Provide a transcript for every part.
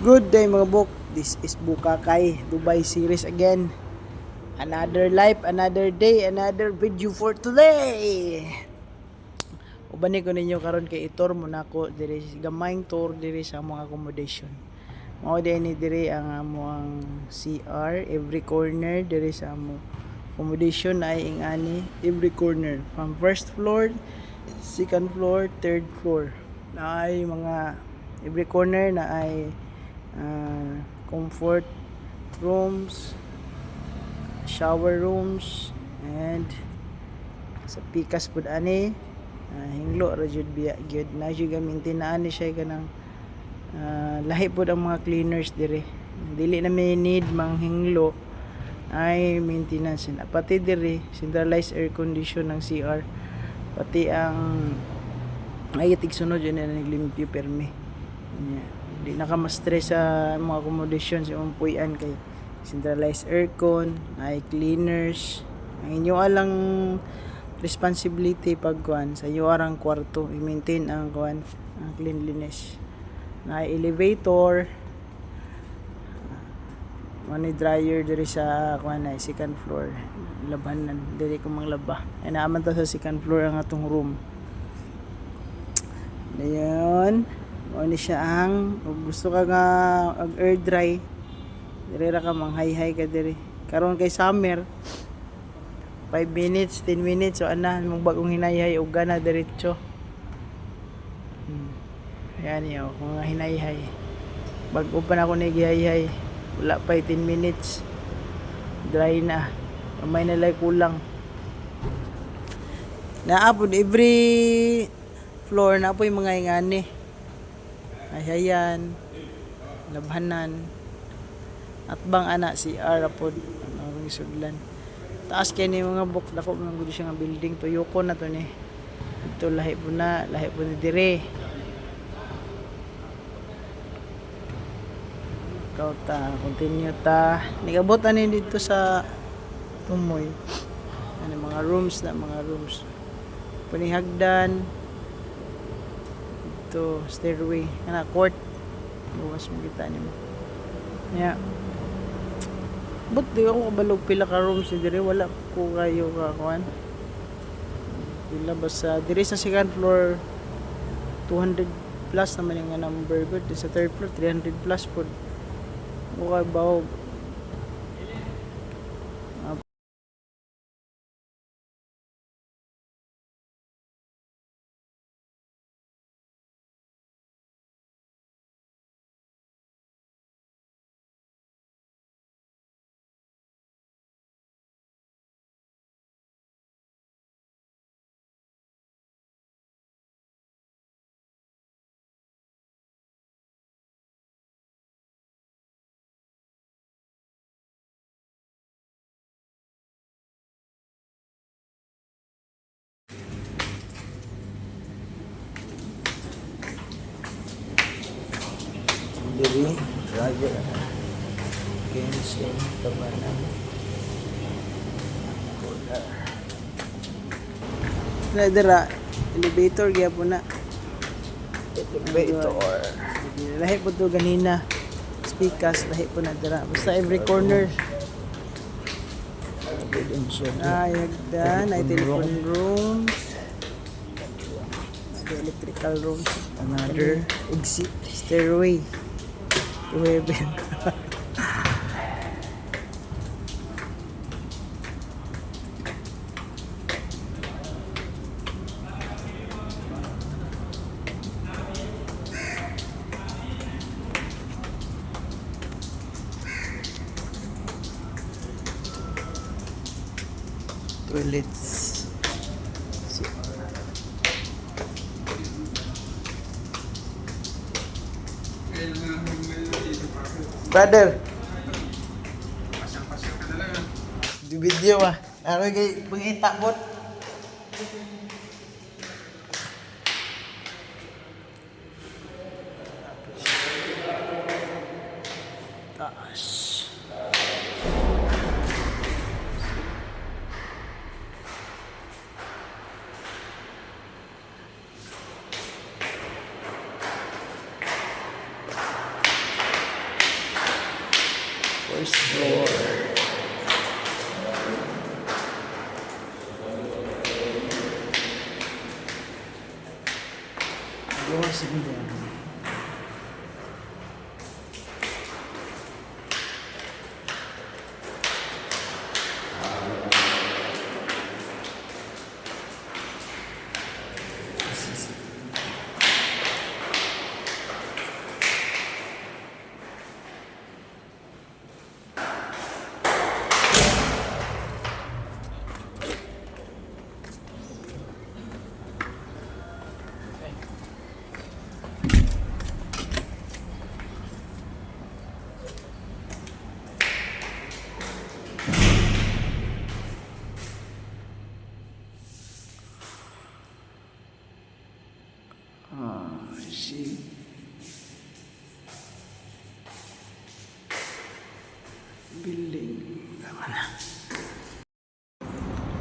Good day mga buk. This is Bukakay Dubai series again. Another life, another day, another video for today. Ubani ko ninyo karon kay itor mo nako diri gamayng tour diri sa mga accommodation. Mao dinhi diri ang among CR, every corner diri sa among accommodation ay ingani every corner from first floor, second floor, third floor. Na ay mga every corner na ay comfort rooms, shower rooms, and sa pikas pud ani hinglo ra jud biya gyud na jud gamintin na ani siya kanang lahi pud ang mga cleaners dire, dili na may need mang hinglo ay maintenance na pati dire centralized air condition ng CR, pati ang ay tigsunod yun na naglimpyo permi. Di na ka ma-stress sa mga accommodation sa umpuyan kay centralized aircon, ay cleaners. Ang inyo alang responsibility pagkuan sa iyo arang kwarto i-maintain ang kuan, ang cleanliness. Na elevator, money dryer diri sa kuan ay second floor. Labanan diri ko manglaba. Ay naaman ta sa second floor ang atong room. Dayon, ni siya ang gusto ka nga air dry dire ra ka manghayhay ka dire karon kay summer 5 minutes 10 minutes so ana mong bagong hinayhay og gana diretso. Yan yo kung hinayhay bag-o pa na ako nagihayhay wala pa 10 minutes dry na may nalay kulang naapod every floor na po yung mga ingani ayan, labhanan at bang ana si Arapod ang isudlan taas kay ni mga buk dako man gud siya nga building tuyoko na to ni ito lahi po ni dire ikaw ta continue ta nigabot ani dito sa tumoy ano mga rooms panihagdan to stairway kana court bukas mo kita nimo ya but di ako kabalog pila ka rooms dire wala ko kayo ka kuan pila basta dire sa second floor 200 plus naman yung number good sa third floor 300 plus po okay ba diri raja kensin tabanan na dira elevator gyapon na elevator lahi po to ganina speakers lahi po na dira basta every corner ay hagdan ay telephone rooms electrical rooms another exit stairway to heaven. Toilets. Brother. Pasang-pasang ka na lang. Di video ah. Ano kay pangita bot? Taas. first floor. Gawas din. See. Building. Tama na.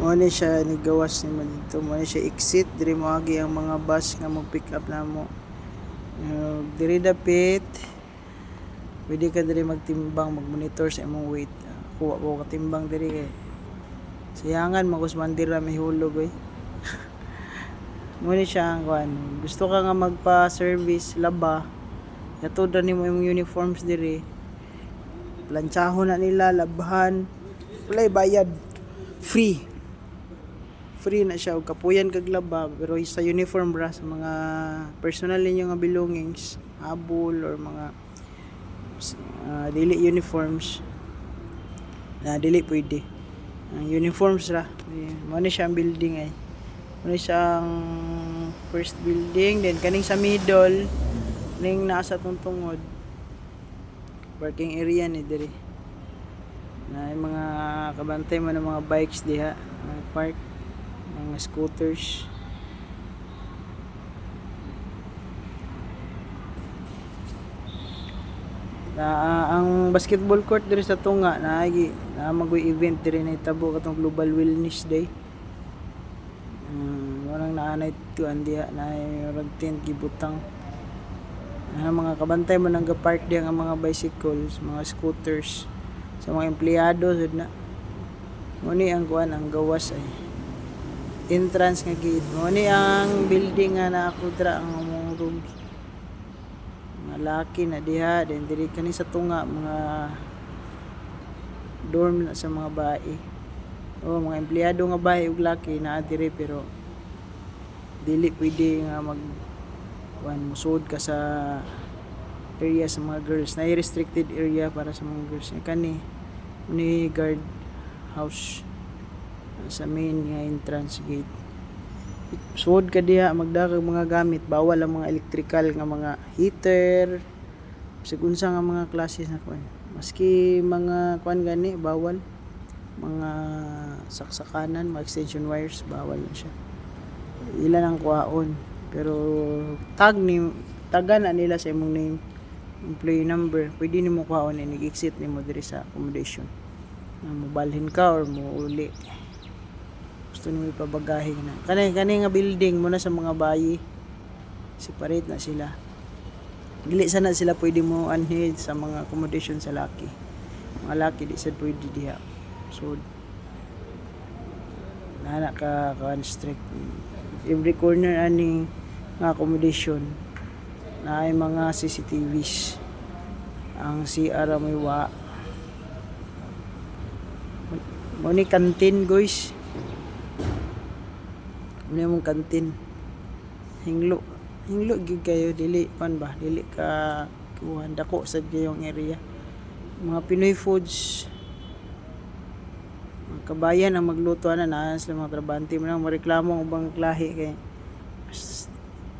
Muna siya nigawas ni mo dito. Muna siya exit. Diri mo agi ang mga bus nga mag-pick up na mo. Diri dapit. Pwede ka diri magtimbang, mag-monitor sa imong weight. Kuha ko katimbang diri kay. Sayangan magusmandira may hulog eh. Muna siya ang kuan. Gusto ka nga magpa-service laba. Yatod na nimo yung uniforms diri. Planchahon na nila, labahan. Walay bayad. Free. Free na siya og kapuyan kag laba pero sa uniform ra sa mga personal ninyo nga belongings, habol or mga dili uniforms na dili pwede. Uniforms ra. Mo ni siya ang building ay. Ano siyang first building, then kaning sa middle ning nasa tungtungod parking area ni diri na yung mga kabantay mo ng mga bikes diha park mga scooters na ang basketball court diri sa tunga na magoy event diri na itabo katong Global Wellness Day. Walang naanay tuan diha na ragtent gibutang mga kabantay mo nang ga-park diha nga mga bicycles, mga scooters sa mga empleyado sud na muni ang kuan ang gawas ay entrance nga gate muni ang building nga naakudra ang mga rooms mga laki na diha then diri kani sa tunga mga dorm na sa mga bae mga empleyado nga bahay ug laki naa diri pero dili pwede nga musud ka sa area sa mga girls na restricted area para sa mga girls kani ni guard house sa main nga entrance gate sud ka diha magdakag mga gamit bawal ang mga electrical nga mga heater sigunsa nga mga klase na kuan maski mga kuan gani bawal mga saksakanan, mga extension wires bawal na siya ilan ang kuhaon pero taga na nila sa imong name employee number pwede nimo kuhaon and exit nimo diri sa accommodation mobalhin ka or mo uli gusto nimo ipabagahe na kani nga building muna sa mga bayi separate na sila dili sana sila pwede mo anhid sa mga accommodation sa laki mga laki di sad pwede diha so nana ka strict every corner ani nga accommodation na ay mga CCTVs ang CR may wa mo ni kantin guys mo mong kantin hinglo gyud kayo dili pan ba dili ka kuhan dako sa gayong area mga Pinoy foods kabayan ang magluto na sila mga trabante mo nang mareklamo ang ubang lahi kay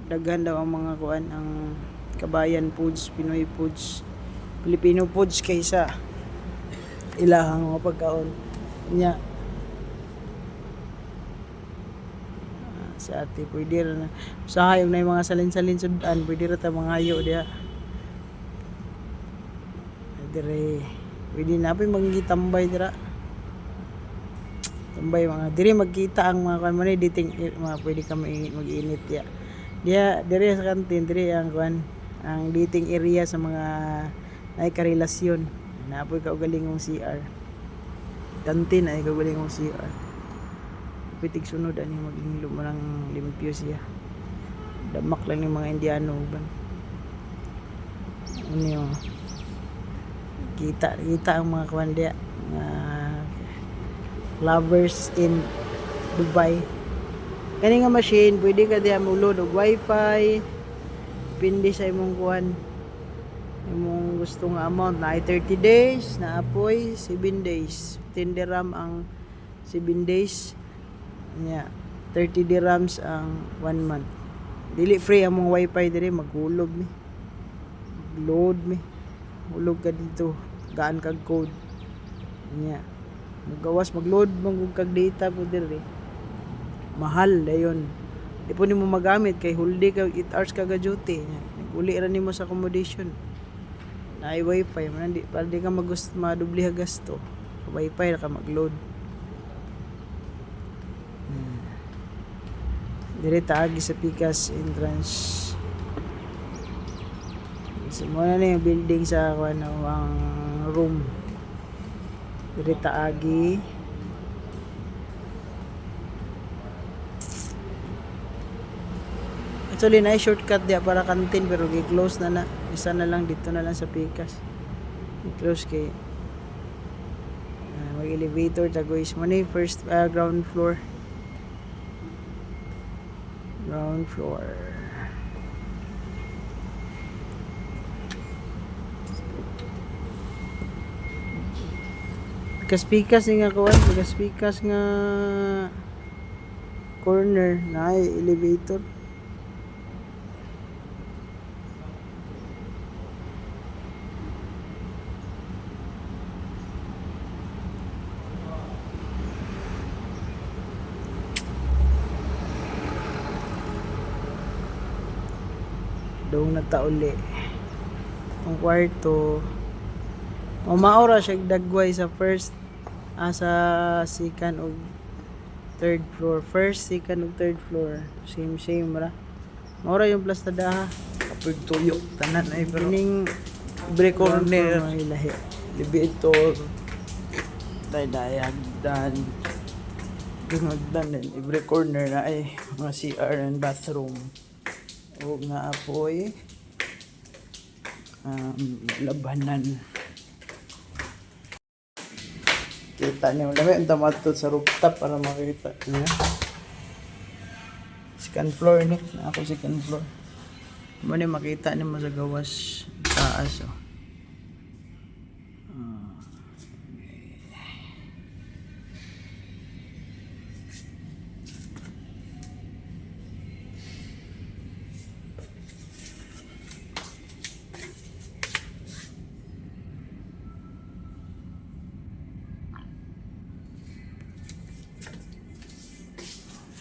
daghan daw ang mga kuan ang kabayan foods, Pinoy foods, Filipino foods kaysa ilahang mga pagkaon nya sa ate pwede ra na sa hayop na yung mga salin-salin sudan pwede ra ta mga hayo diha dire pwede na pa manggitambay dira tambay mga diri magkita ang mga kuan man diting mga pwede ka mag-init ya diya diri sa kantin diri ang kuan ang dating area sa mga nay karelasyon Napoy kaugalingong CR. Kantin ay kaugalingong CR. Pitig sunod ani maglinglo mo ng limpyo siya. Damak lang yung mga Indiano ban. Ano yung kita ang mga kawandya, mga lovers in Dubai. Kani nga machine pwede ka diha mulod og wifi, pindi sa imong kuan, imong gusto nga amount na 30 days, na apoy 7 days, 10 dirham ang 7 days nya, 30 dirhams ang 1 month. Dili free ang mong wifi diri, maghulog mi, load mi, hulog ka dito, gaan kag code nya, magawas magload mong kag data po diri, mahal dayon. Di po nimo magamit kay huldi ka 8 hours ka duty nya, uli ra nimo sa accommodation na ay wifi man, di para di ka madubliha gasto, wifi ra ka magload. Dire taagi sa Pikas entrance. So muna na yung building sa ano, ang room. Dire taagi. Actually na shortcut dia para kantin pero gi-close na. Isa na lang dito na lang sa Pikas. I-close kay mag elevator tagois mo ni first ground floor. Ground floor. Pikas nga kawan, pikas nga corner na ay elevator. Doong nagtauli ang kwarto, maura siya dagway sa first, sa second o third floor. First, second o third floor, same ra, maura yung plastadaha kapag tuyo tanan ay pero ning break corner lahi elevator dayagdan ginagdan din every corner na ay mga CR and bathroom. O nga apoy labanan. Kita niyo dami ang tamatot sa rooftop para makita niya. Second floor ni na ako, second floor mo ni makita ni mo sa gawas taas.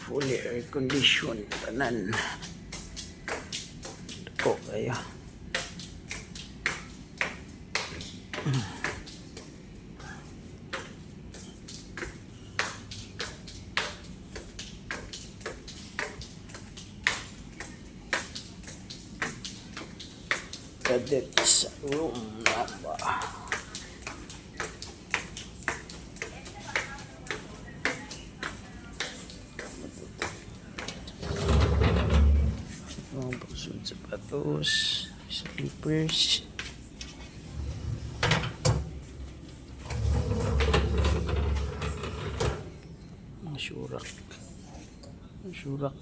Fully air condition tanan. Dako kaya. Kadet sa room na ba? Sapatos, slippers, syurak, sunat.